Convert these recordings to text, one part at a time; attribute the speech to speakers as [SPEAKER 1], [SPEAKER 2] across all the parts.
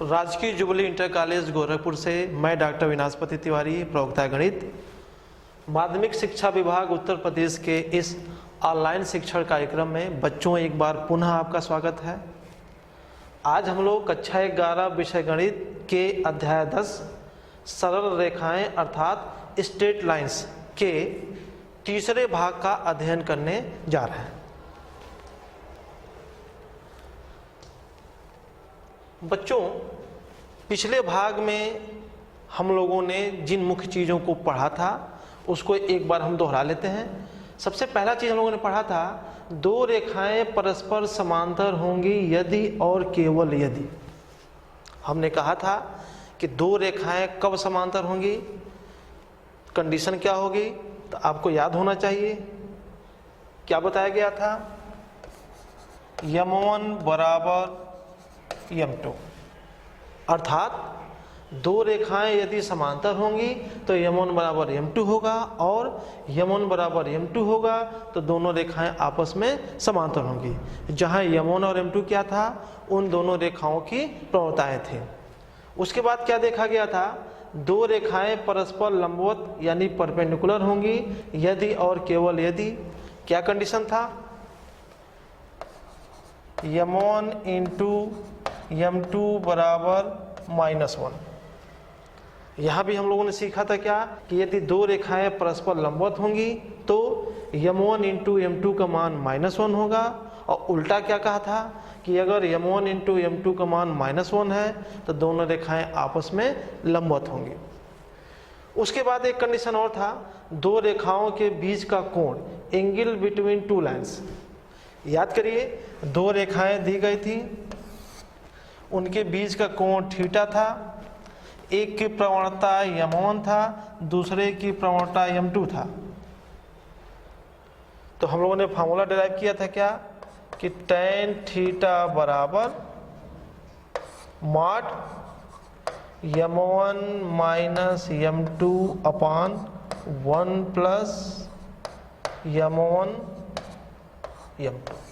[SPEAKER 1] राजकीय jubilee inter college Gorakhpur से मैं डॉक्टर विनाशपति तिवारी, प्रवक्ता गणित, माध्यमिक शिक्षा विभाग उत्तर प्रदेश के इस ऑनलाइन शिक्षण कार्यक्रम में बच्चों एक बार पुनः आपका स्वागत है। आज हम लोग कक्षा 11 विषय गणित के अध्याय 10 सरल रेखाएं अर्थात स्ट्रेट लाइंस के तीसरे भाग का अध्ययन करने जा रहे हैं। बच्चों, पिछले भाग में हम लोगों ने जिन मुख्य चीज़ों को पढ़ा था उसको एक बार हम दोहरा लेते हैं। सबसे पहला चीज़ हम लोगों ने पढ़ा था, दो रेखाएं परस्पर समांतर होंगी यदि और केवल यदि। हमने कहा था कि दो रेखाएं कब समांतर होंगी, कंडीशन क्या होगी, तो आपको याद होना चाहिए। क्या बताया गया था? m1 बराबर m2, अर्थात दो रेखाएं यदि समांतर होंगी तो m1 बराबर m2 होगा और m1 बराबर m2 होगा तो दोनों रेखाएं आपस में समांतर होंगी। जहां m1 और m2 क्या था, उन दोनों रेखाओं की प्रवणताएं थी। उसके बाद क्या देखा गया था, दो रेखाएं परस्पर लंबवत यानी परपेंडिकुलर होंगी यदि और केवल यदि। क्या कंडीशन था? m1 इंटू m2 बराबर -1। यहाँ भी हम लोगों ने सीखा था क्या कि यदि दो रेखाएं परस्पर लंबवत होंगी तो m1 इंटू m2 का मान -1 होगा, और उल्टा क्या कहा था कि अगर m1 इंटू m2 का मान -1 है तो दोनों रेखाएं आपस में लंबवत होंगी। उसके बाद एक कंडीशन और था, दो रेखाओं के बीच का कोण, एंगल बिटवीन टू लाइन्स। याद करिए, दो रेखाएं दी गई थी, उनके बीच का कोण थीटा था। एक की प्रवणता m1 था, दूसरे की प्रवणता m2 था। तो हम लोगों ने फार्मूला डिराइव किया था क्या कि tan थीटा बराबर मॉड m1 माइनस m2 अपान 1 प्लस m1 m2।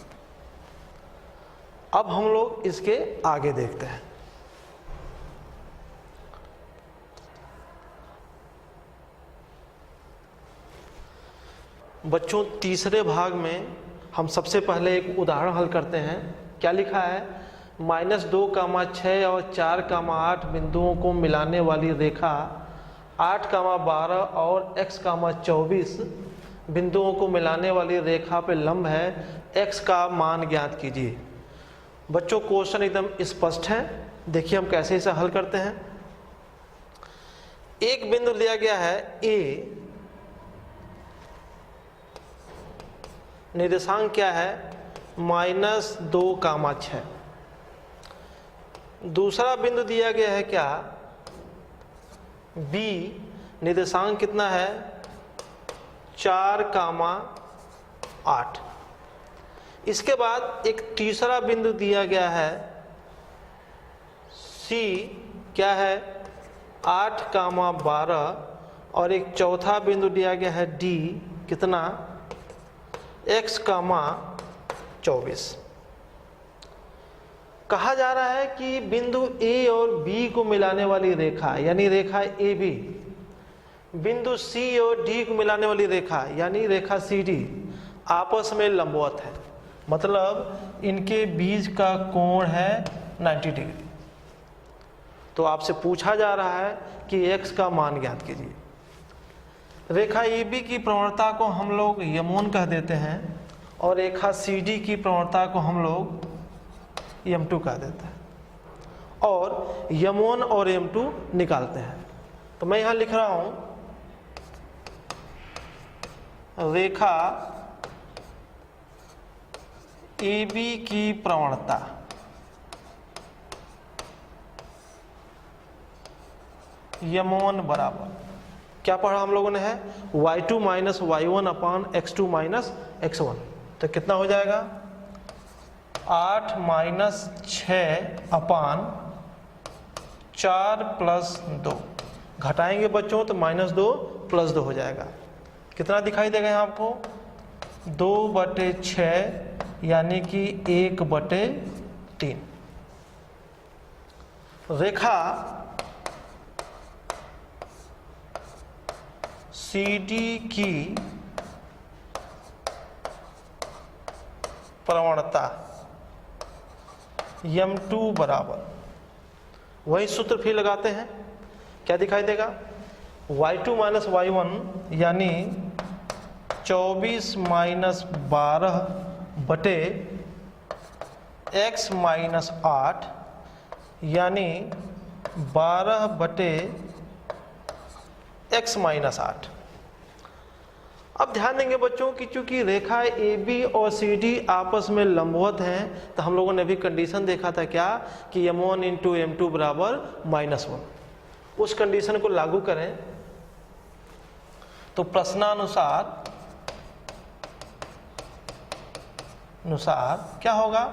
[SPEAKER 1] अब हम लोग इसके आगे देखते हैं। बच्चों, तीसरे भाग में हम सबसे पहले एक उदाहरण हल करते हैं। क्या लिखा है? -2, 6 और 4, 8 बिंदुओं को मिलाने वाली रेखा 8, 12 और x, 24 बिंदुओं को मिलाने वाली रेखा पे लंब है। x का मान ज्ञात कीजिए। बच्चों, क्वेश्चन एकदम स्पष्ट है। देखिए हम कैसे इसे हल करते हैं। एक बिंदु लिया गया है A, निर्देशांक क्या है? -2, 6। दूसरा बिंदु दिया गया है क्या? B, निर्देशांक कितना है? 4, 8। इसके बाद एक तीसरा बिंदु दिया गया है C, क्या है? 8, 12, और एक चौथा बिंदु दिया गया है D, कितना? x, 24। कहा जा रहा है कि बिंदु A और B को मिलाने वाली रेखा यानी रेखा AB, बिंदु C और D को मिलाने वाली रेखा यानी रेखा CD आपस में लंबवत है। मतलब इनके बीच का कोण है 90 डिग्री। तो आपसे पूछा जा रहा है कि x का मान ज्ञात कीजिए। रेखा AB की प्रवणता को हम लोग m1 कह देते हैं और रेखा CD की प्रवणता को हम लोग m2 कह देते हैं, और m1 और m2 निकालते हैं। तो मैं यहाँ लिख रहा हूं, रेखा AB की प्रवणता m1 बराबर क्या पढ़ा हम लोगों ने है? y2 माइनस y1 अपान x2 माइनस x1। तो कितना हो जाएगा? 8 माइनस 6 अपान 4 प्लस 2। घटाएंगे बच्चों तो -2 प्लस 2 हो जाएगा। कितना दिखाई देगा यहाँ आपको? 2/6 यानी कि 1/3। रेखा CD की प्रवणता m2 बराबर, वही सूत्र फिर लगाते हैं, क्या दिखाई देगा, y2 माइनस y1 यानी 24 माइनस 12 बटे x माइनस 8 यानी 12 बटे x माइनस 8। अब ध्यान देंगे बच्चों कि चूंकि रेखा AB और CD आपस में लंबवत हैं, तो हम लोगों ने भी कंडीशन देखा था क्या कि m1 इंटू m2 बराबर -1। उस कंडीशन को लागू करें तो प्रश्नानुसार क्या होगा,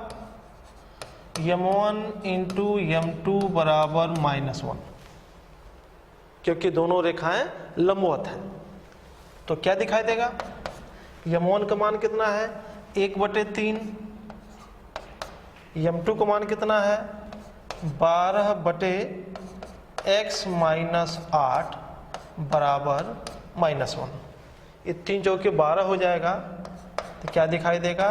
[SPEAKER 1] m1 इंटू m2 बराबर -1, क्योंकि दोनों रेखाएं लंबवत हैं। तो क्या दिखाई देगा, m1 का मान कितना है 1/3, m2 का मान कितना है 12 बटे x माइनस 8 बराबर -1। ये 3 चौके 12 हो जाएगा, तो क्या दिखाई देगा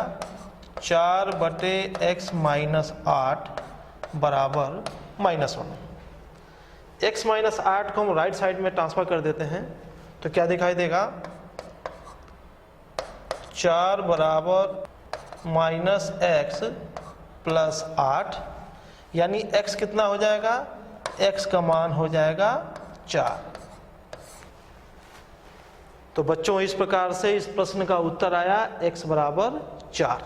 [SPEAKER 1] 4 बटे x माइनस 8 बराबर -1। x माइनस 8 को हम राइट साइड में ट्रांसफर कर देते हैं, तो क्या दिखाई देगा 4 बराबर -x प्लस 8 यानी x कितना हो जाएगा, x का मान हो जाएगा 4। तो बच्चों इस प्रकार से इस प्रश्न का उत्तर आया x बराबर 4।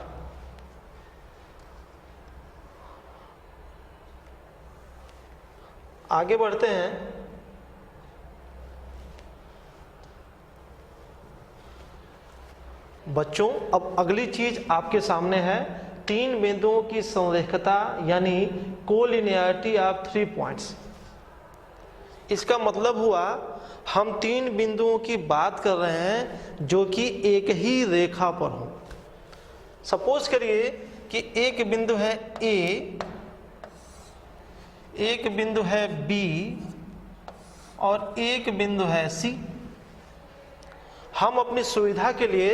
[SPEAKER 1] आगे बढ़ते हैं। बच्चों अब अगली चीज आपके सामने है, 3 बिंदुओं की संरेखता यानी कोलिनियरिटी ऑफ 3 पॉइंट्स। इसका मतलब हुआ हम 3 बिंदुओं की बात कर रहे हैं जो कि एक ही रेखा पर हो। सपोज करिए कि एक बिंदु है A, एक बिंदु है B और एक बिंदु है C। हम अपनी सुविधा के लिए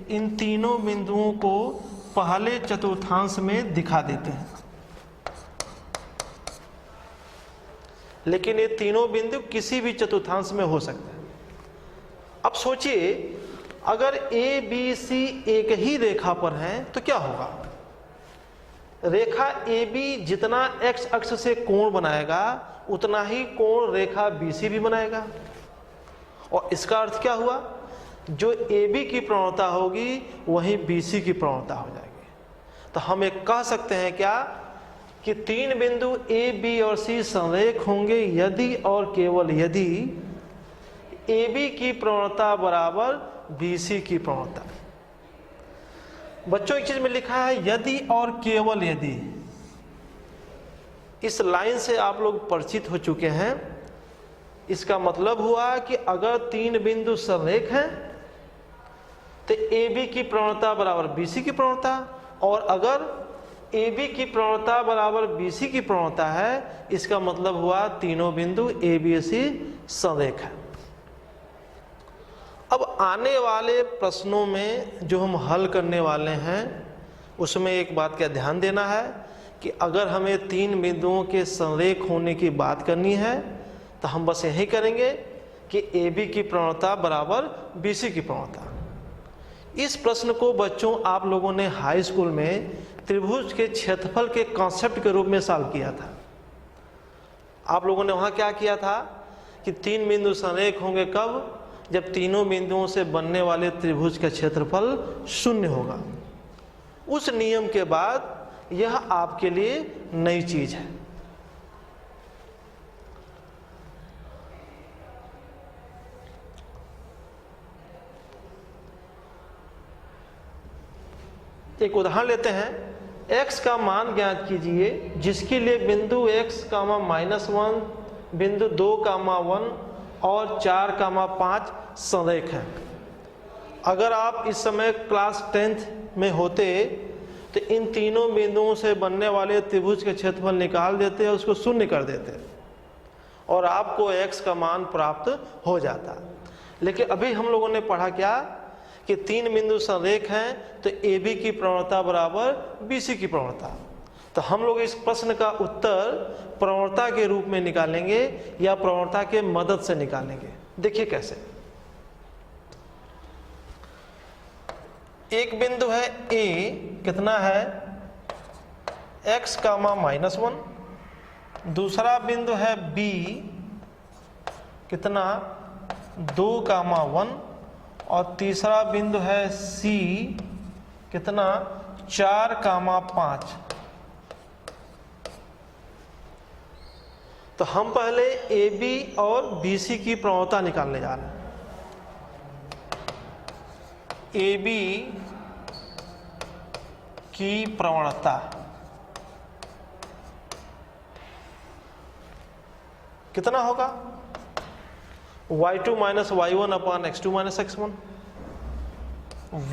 [SPEAKER 1] इन तीनों बिंदुओं को पहले चतुर्थांश में दिखा देते हैं, लेकिन ये तीनों बिंदु किसी भी चतुर्थांश में हो सकते हैं। अब सोचिए अगर A, B, C एक ही रेखा पर हैं तो क्या होगा, रेखा AB जितना x अक्ष से कोण बनाएगा उतना ही कोण रेखा BC भी बनाएगा। और इसका अर्थ क्या हुआ, जो AB की प्रवणता होगी वही BC की प्रवणता हो जाएगी। तो हम एक कह सकते हैं क्या कि 3 बिंदु A, B और C संरेख होंगे यदि और केवल यदि AB की प्रवणता बराबर BC की प्रवणता। बच्चों एक चीज में लिखा है यदि और केवल यदि, इस लाइन से आप लोग परिचित हो चुके हैं। इसका मतलब हुआ कि अगर 3 बिंदु संरेख हैं तो AB की प्रवणता बराबर BC की प्रवणता, और अगर AB की प्रवणता बराबर BC की प्रवणता है, इसका मतलब हुआ तीनों बिंदु ABC संरेख है। अब आने वाले प्रश्नों में जो हम हल करने वाले हैं उसमें एक बात का ध्यान देना है कि अगर हमें 3 बिंदुओं के संरेख होने की बात करनी है तो हम बस यही करेंगे कि AB की प्रवणता बराबर BC की प्रवणता। इस प्रश्न को बच्चों आप लोगों ने हाई स्कूल में त्रिभुज के क्षेत्रफल के कॉन्सेप्ट के रूप में सॉल्व किया था। आप लोगों ने वहाँ क्या किया था कि 3 बिंदु संरेख होंगे कब, जब तीनों बिंदुओं से बनने वाले त्रिभुज का क्षेत्रफल 0 होगा। उस नियम के बाद यह आपके लिए नई चीज है। एक उदाहरण लेते हैं, x का मान ज्ञात कीजिए जिसके लिए बिंदु x, -1, बिंदु 2, 1 और 4, 5 संरेख हैं। अगर आप इस समय क्लास 10th में होते तो इन तीनों बिंदुओं से बनने वाले त्रिभुज के क्षेत्रफल निकाल देते हैं, उसको शून्य कर देते हैं और आपको x का मान प्राप्त हो जाता। लेकिन अभी हम लोगों ने पढ़ा क्या कि तीन बिंदु संरेख हैं, तो AB की प्रवणता बराबर BC की प्रवणता। तो हम लोग इस प्रश्न का उत्तर प्रवणता के रूप में निकालेंगे या प्रवणता के मदद से निकालेंगे। देखिए कैसे। एक बिंदु है A, कितना है x, -1। दूसरा बिंदु है B, कितना 2, 1। और तीसरा बिंदु है C, कितना 4, 5। तो हम पहले AB और BC की प्रवणता निकालने जा रहे हैं। AB की प्रवणता कितना होगा? y2 - y1 अपान x2 - x1।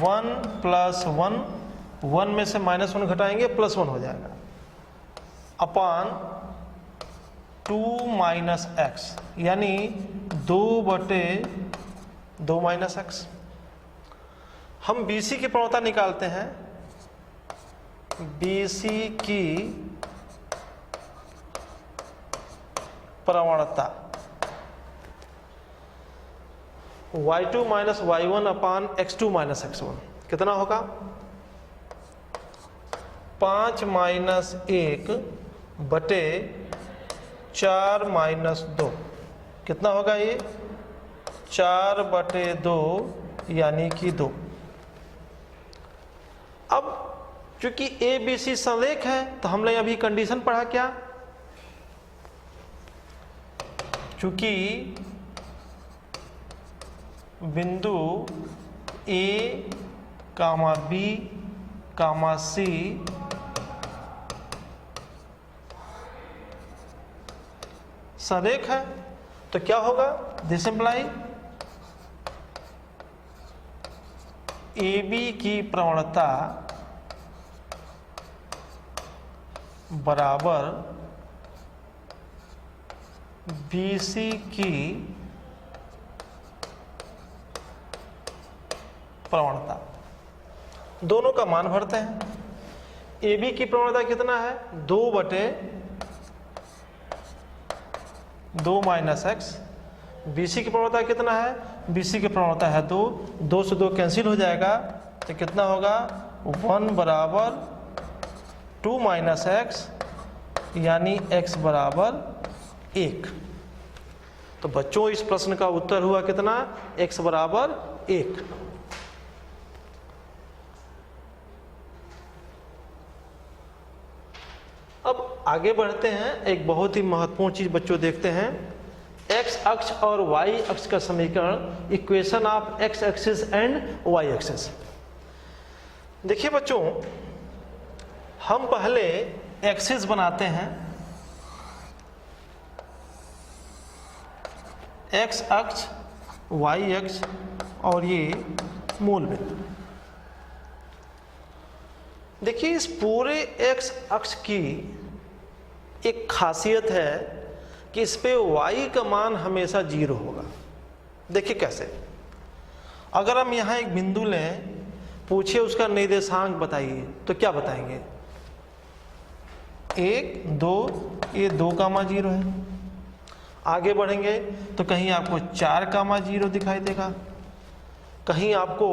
[SPEAKER 1] 1 + 1, 1 में से -1 घटाएंगे +1 हो जाएगा, अपान 2 - x, यानी 2/2 - x। हम BC की प्रवणता निकालते हैं। BC की प्रवणता y2 - y1 अपान x2 - x1 कितना होगा? 5 - 1 बटे 4 - 2 कितना होगा? ये 4/2 यानी कि 2। अब चूंकि ABC संरेख है तो हमने अभी कंडीशन पढ़ा क्या? चूंकि बिंदु A, B, C संरेख है तो क्या होगा? दिस इम्प्लाई AB की प्रवणता बराबर BC की प्रवणता। दोनों का मान भरते हैं। AB की प्रवणता कितना है? 2/2 - x। BC की प्रवणता कितना है? BC की प्रवणता है 2, 2 से 2 कैंसिल हो जाएगा तो कितना होगा? 1 बराबर 2 - x, यानी x बराबर 1। तो बच्चों इस प्रश्न का उत्तर हुआ कितना? x बराबर 1। अब आगे बढ़ते हैं। एक बहुत ही महत्वपूर्ण चीज बच्चों देखते हैं। x अक्ष और y अक्ष का समीकरण, equation of x axis and y axis. देखिए बच्चों, हम पहले एक्सिस बनाते हैं। x अक्ष, y अक्ष और ये मूल बिंदु। देखिए इस पूरे x अक्ष की एक खासियत है कि इस पे y का मान हमेशा 0 होगा। देखिए कैसे। अगर हम यहाँ एक बिंदु लें, पूछिए उसका निर्देशांक बताइए, तो क्या बताएंगे? 1, 2, ये 2,0 है। आगे बढ़ेंगे तो कहीं आपको 4,0 दिखाई देगा, कहीं आपको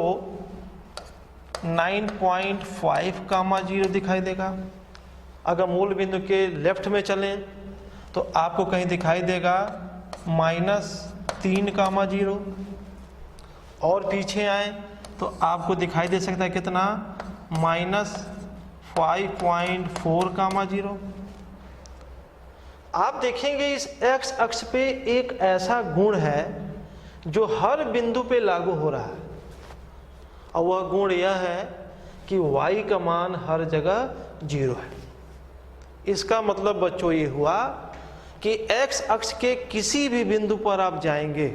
[SPEAKER 1] 9.5,0 दिखाई देगा। अगर मूल बिंदु के लेफ्ट में चलें तो आपको कहीं दिखाई देगा -3,0। और पीछे आए तो आपको दिखाई दे सकता है कितना? -5.4,0। आप देखेंगे इस x अक्ष पे एक ऐसा गुण है जो हर बिंदु पे लागू हो रहा है, और वह गुण यह है कि y का मान हर जगह 0 है। इसका मतलब बच्चों ये हुआ कि x अक्ष के किसी भी बिंदु पर आप जाएंगे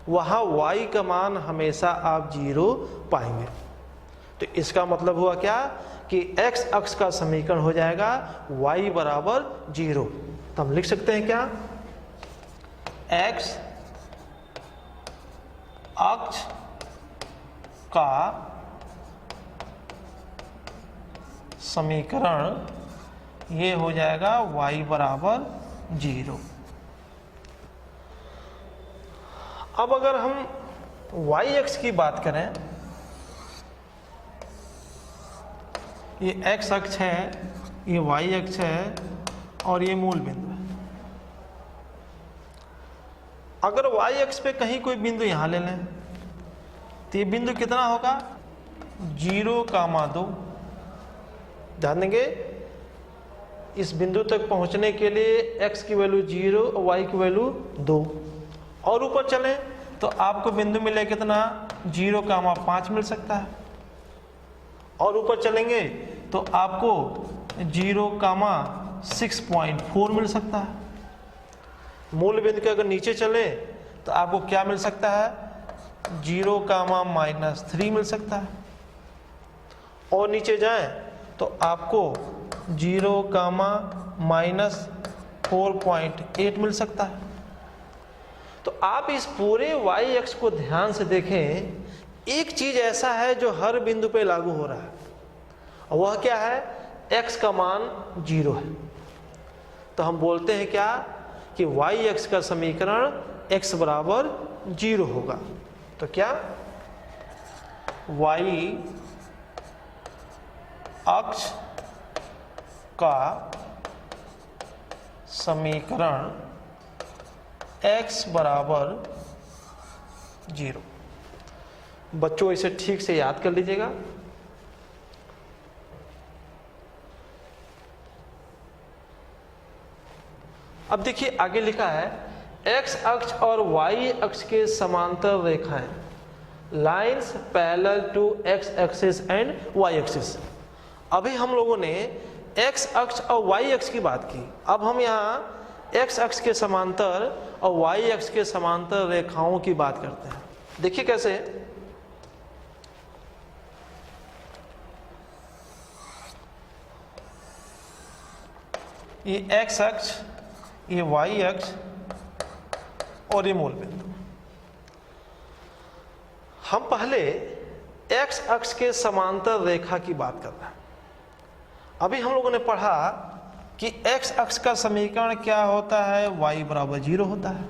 [SPEAKER 1] वहां y का मान हमेशा आप 0 पाएंगे। तो इसका मतलब हुआ क्या कि x अक्ष का समीकरण हो जाएगा y बराबर 0। तो हम लिख सकते हैं क्या, x अक्ष का समीकरण ये हो जाएगा y बराबर 0। अब अगर हम y अक्ष की बात करें, ये x अक्ष है, ये y अक्ष है और ये मूल बिंदु है। अगर y अक्ष पे कहीं कोई बिंदु यहां ले लें तो ये बिंदु कितना होगा, 0,2। ध्यान देंगे, इस बिंदु तक पहुंचने के लिए x की वैल्यू 0 और y की वैल्यू 2। और ऊपर चलें तो आपको बिंदु मिले कितना, 0,5 मिल सकता है। और ऊपर चलेंगे तो आपको 0,6.4 मिल सकता है। मूल बिंदु के अगर नीचे चले तो आपको क्या मिल सकता है, 0,-3 मिल सकता है। और नीचे जाएं तो आपको 0,-4.8 मिल सकता है। तो आप इस पूरे y अक्ष को ध्यान से देखें, एक चीज ऐसा है जो हर बिंदु पे लागू हो रहा है, और वह क्या है, x का मान 0 है। तो हम बोलते हैं क्या कि y अक्ष का समीकरण x बराबर 0 होगा। तो क्या, y अक्ष का समीकरण x बराबर 0। बच्चों इसे ठीक से याद कर लीजिएगा। अब देखिए आगे लिखा है, x अक्ष और y अक्ष के समांतर रेखाएं, lines parallel to x axis and y axis. अभी हम लोगों ने x अक्ष और y अक्ष की बात की, अब हम यहाँ x अक्ष के समांतर और y अक्ष के समांतर रेखाओं की बात करते हैं। देखिए कैसे, ये x अक्ष, ये y अक्ष और ये मूल बिंदु। हम पहले x अक्ष के समांतर रेखा की बात कर रहे हैं। अभी हम लोगों ने पढ़ा कि x अक्ष का समीकरण क्या होता है, y बराबर 0 होता है।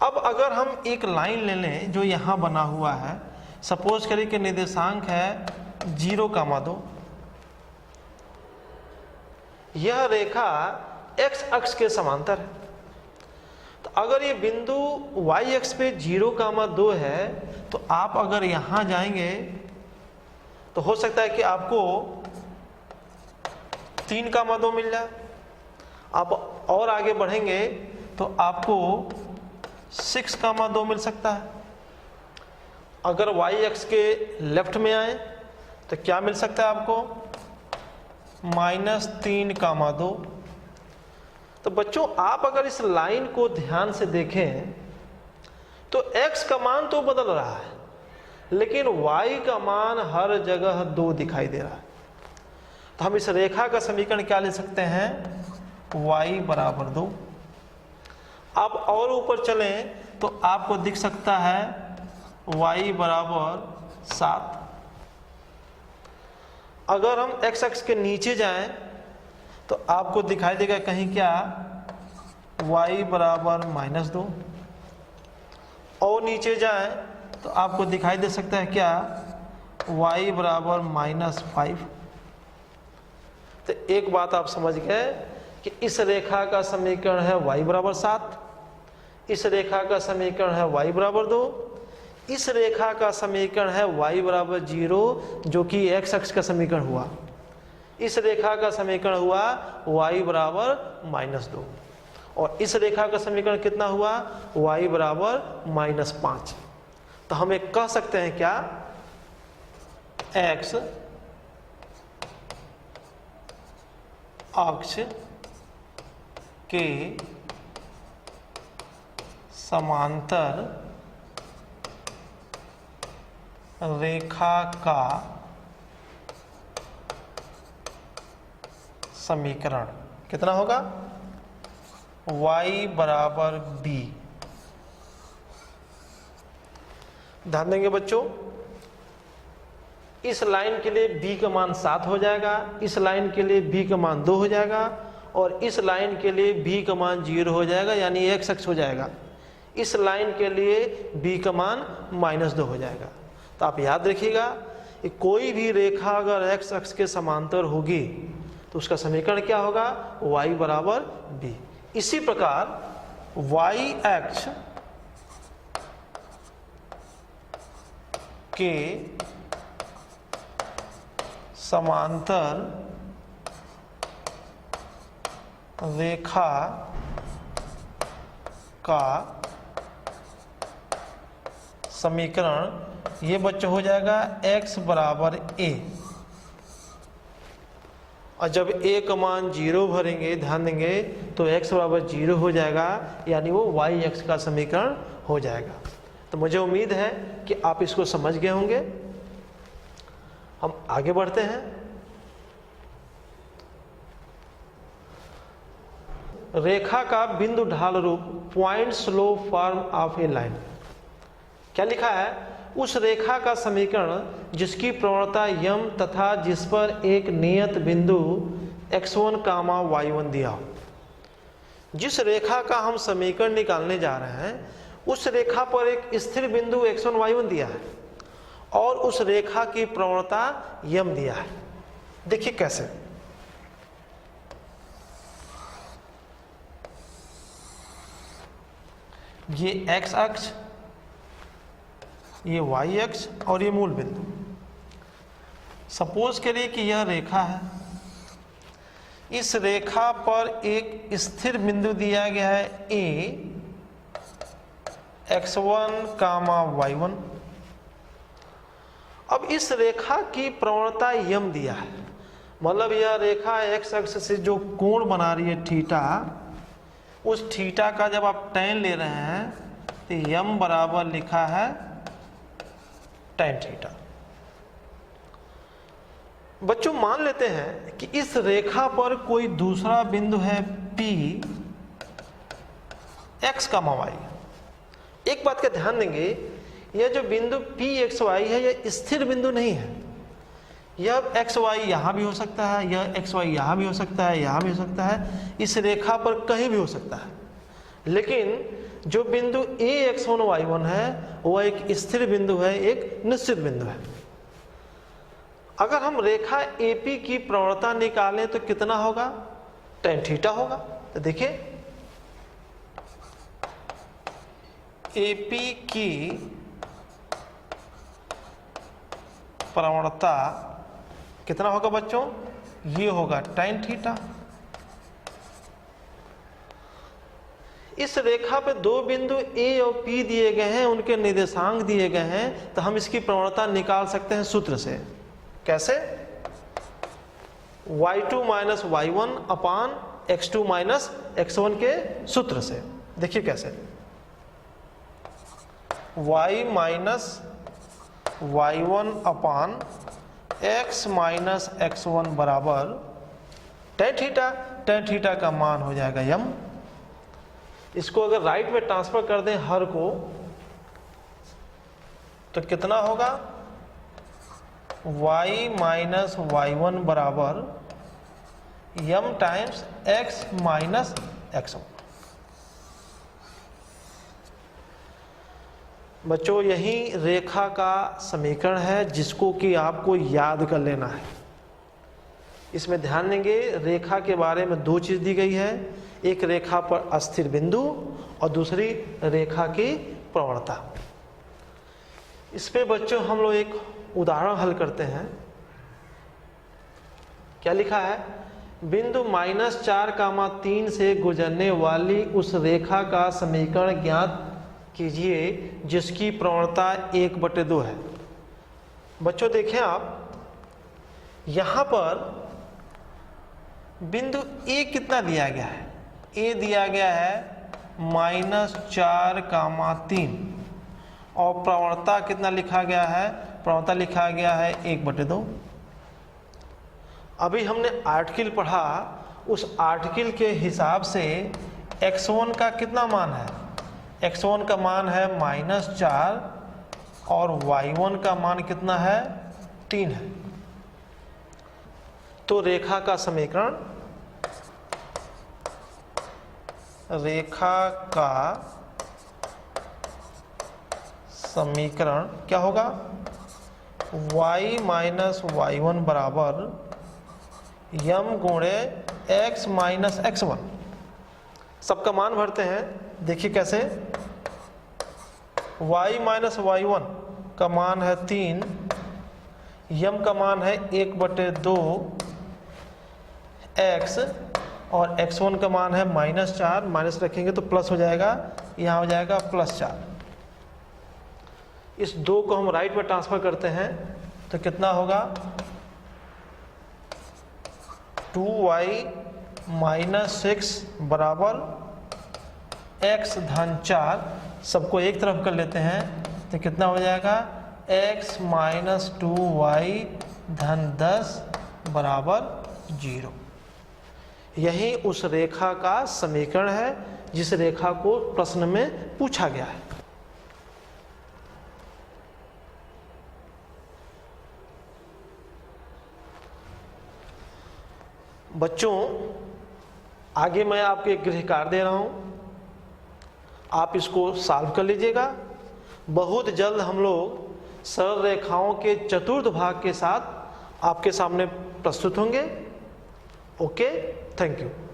[SPEAKER 1] अब अगर हम एक लाइन ले लें जो यहां बना हुआ है, सपोज करें कि निर्देशांक है 0,2, यह रेखा x अक्ष के समांतर है। तो अगर ये बिंदु y अक्ष पे 0,2 है, तो आप अगर यहां जाएंगे तो हो सकता है कि आपको 3,2 मिल जाए। आप और आगे बढ़ेंगे तो आपको 6,2 मिल सकता है। अगर y अक्ष के लेफ्ट में आए तो क्या मिल सकता है आपको, -3,2। तो बच्चों आप अगर इस लाइन को ध्यान से देखें तो x का मान तो बदल रहा है, लेकिन y का मान हर जगह 2 दिखाई दे रहा है। तो हम इस रेखा का समीकरण क्या ले सकते हैं, y बराबर 2। आप और ऊपर चलें तो आपको दिख सकता है y बराबर 7। अगर हम x अक्ष के नीचे जाएं तो आपको दिखाई देगा कहीं क्या, y बराबर -2। और नीचे जाएं तो आपको दिखाई दे सकता है क्या, y बराबर -5। तो एक बात आप समझ गए कि इस रेखा का समीकरण है y बराबर 7, इस रेखा का समीकरण है y बराबर 2, इस रेखा का समीकरण है y बराबर 0, जो कि x अक्ष का समीकरण हुआ। इस रेखा का समीकरण हुआ y बराबर -2, और इस रेखा का समीकरण कितना हुआ, y बराबर -5। तो हम एक कह सकते हैं क्या, x अक्ष के समांतर रेखा का समीकरण कितना होगा, y बराबर b। ध्यान देंगे बच्चों, इस लाइन के लिए b का मान 7 हो जाएगा, इस लाइन के लिए b का मान 2 हो जाएगा और इस लाइन के लिए b का मान 0 हो जाएगा, यानी x अक्ष हो जाएगा। इस लाइन के लिए b का मान -2 हो जाएगा। तो आप याद रखिएगा कि कोई भी रेखा अगर x अक्ष के समांतर होगी तो उसका समीकरण क्या होगा, y बराबर b। इसी प्रकार y अक्ष के समांतर रेखा का समीकरण ये बच्चों हो जाएगा x बराबर a। और जब a का मान 0 भरेंगे, ध्यान देंगे, तो x बराबर 0 हो जाएगा, यानी वो y अक्ष का समीकरण हो जाएगा। तो मुझे उम्मीद है कि आप इसको समझ गए होंगे। हम आगे बढ़ते हैं। रेखा का बिंदु ढाल रूप, point slope form of A line. क्या लिखा है, उस रेखा का समीकरण जिसकी प्रवणता यम तथा जिस पर एक नियत बिंदु x1, y1 दिया हो। जिस रेखा का हम समीकरण निकालने जा रहे हैं उस रेखा पर एक स्थिर बिंदु x1, y1 दिया है और उस रेखा की प्रवणता यम दिया है। देखिए कैसे, ये x अक्ष, ये y अक्ष और ये मूल बिंदु। सपोज करिए कि यह रेखा है, इस रेखा पर एक स्थिर बिंदु दिया गया है a, x1, y1। अब इस रेखा की प्रवणता यम दिया है, मतलब यह रेखा x अक्ष से जो कोण बना रही है थीटा, उस थीटा का जब आप tan ले रहे हैं तो यम बराबर लिखा है tan थीटा। बच्चों मान लेते हैं कि इस रेखा पर कोई दूसरा बिंदु है P, x, y। एक बात का ध्यान देंगे, यह जो बिंदु P, x, y है यह स्थिर बिंदु नहीं है। यह x, y यहाँ भी हो सकता है, यह x, y यहाँ भी हो सकता है, यहाँ भी हो सकता है, इस रेखा पर कहीं भी हो सकता है। लेकिन जो बिंदु a, x1, y1 है वह एक स्थिर बिंदु है, एक निश्चित बिंदु है। अगर हम रेखा AP की प्रवणता निकालें तो कितना होगा, tan थीटा होगा। तो देखिए AP की प्रवणता कितना होगा बच्चों, ये होगा tan थीटा। इस रेखा पे दो बिंदु A और P दिए गए हैं, उनके निर्देशांक दिए गए हैं, तो हम इसकी प्रवणता निकाल सकते हैं सूत्र से। कैसे, y2 माइनस y1 अपान x2 माइनस x1 के सूत्र से। देखिए कैसे, y माइनस y1 अपान x माइनस x1 बराबर tan थीटा। tan थीटा का मान हो जाएगा यम। इसको अगर राइट में ट्रांसफर कर दें हर को, तो कितना होगा, y माइनस y1 बराबर यम टाइम्स x माइनस x1। बच्चों यही रेखा का समीकरण है जिसको कि आपको याद कर लेना है। इसमें ध्यान देंगे, रेखा के बारे में दो चीज दी गई है, एक रेखा पर अस्थिर बिंदु और दूसरी रेखा की प्रवणता। इस पे बच्चों हम लोग एक उदाहरण हल करते हैं। क्या लिखा है, बिंदु -4, 3 से गुजरने वाली उस रेखा का समीकरण ज्ञात कीजिए जिसकी प्रवणता 1/2 है। बच्चों देखें आप, यहां पर बिंदु A कितना दिया गया है, A दिया गया है -4, 3 और प्रवणता कितना लिखा गया है, प्रवणता लिखा गया है 1/2। अभी हमने आर्टिकल पढ़ा उस आर्टिकल के हिसाब से x1 का कितना मान है? x1 का मान है -4 और y1 का मान कितना है? 3 है। तो रेखा का समीकरण क्या होगा? y माइनस y1 बराबर यम गुणे x माइनस x1। सबका मान भरते हैं, देखिए कैसे। y माइनस y1 का मान है 3, यम का मान है 1/2 x और x1 का मान है -4, माइनस रखेंगे तो प्लस हो जाएगा, यहाँ हो जाएगा +4। इस 2 को हम राइट में ट्रांसफर करते हैं तो कितना होगा? 2y माइनस 6 बराबर x धन 4। सबको एक तरफ कर लेते हैं तो कितना हो जाएगा? x माइनस 2y धन 10 बराबर 0। यही उस रेखा का समीकरण है जिस रेखा को प्रश्न में पूछा गया है। बच्चों, आगे मैं आपको एक गृह कार्य दे रहा हूं, आप इसको सॉल्व कर लीजिएगा। बहुत जल्द हम लोग सरल रेखाओं के चतुर्थ भाग के साथ आपके सामने प्रस्तुत होंगे। Okay, thank you.